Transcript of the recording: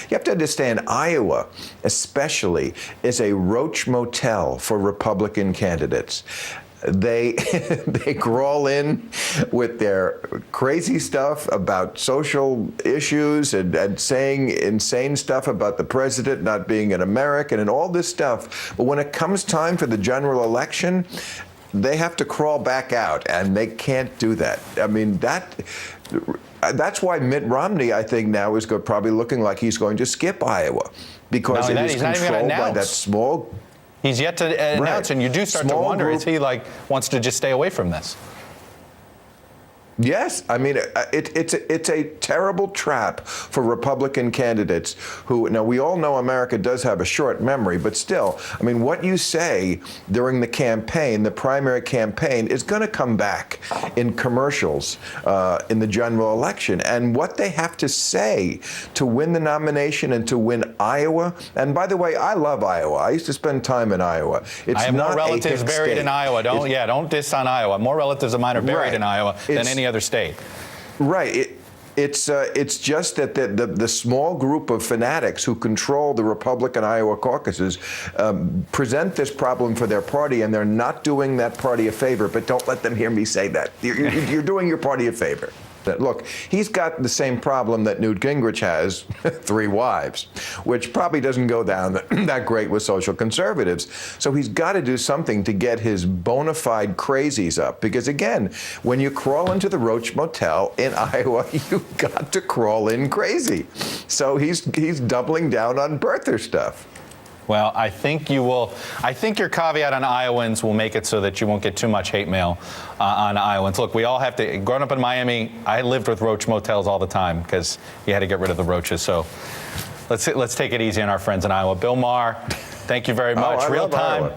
You have to understand, Iowa, especially, is a Roach Motel for Republican candidates. They they crawl in with their crazy stuff about social issues and saying insane stuff about the president not being an American and all this stuff. But when it comes time for the general election, they have to crawl back out, and they can't do that. I mean, that's why Mitt Romney, I think, now is probably looking like he's going to skip Iowa, because it is controlled by that small. He's yet to announce, and you do start to wonder, is he wants to just stay away from this? Yes, I mean, it's a terrible trap for Republican candidates who, now we all know America does have a short memory, but still, I mean, what you say during the campaign, the primary campaign, is going to come back in commercials in the general election. And what they have to say to win the nomination and to win Iowa, and by the way, I love Iowa. I used to spend time in Iowa. I have more relatives buried in Iowa. Don't diss on Iowa. More relatives of mine are buried in Iowa than any other state. Right. It's just that the small group of fanatics who control the Republican Iowa caucuses present this problem for their party, and they're not doing that party a favor. But don't let them hear me say that. You're doing your party a favor. Look, he's got the same problem that Newt Gingrich has, 3 wives, which probably doesn't go down that great with social conservatives. So he's got to do something to get his bona fide crazies up. Because, again, when you crawl into the Roach Motel in Iowa, you've got to crawl in crazy. So he's doubling down on birther stuff. Well, I think you will. I think your caveat on Iowans will make it so that you won't get too much hate mail on Iowans. Look, we all have to. Growing up in Miami, I lived with Roach motels all the time because you had to get rid of the roaches. So let's take it easy on our friends in Iowa. Bill Maher, thank you very much. Real time.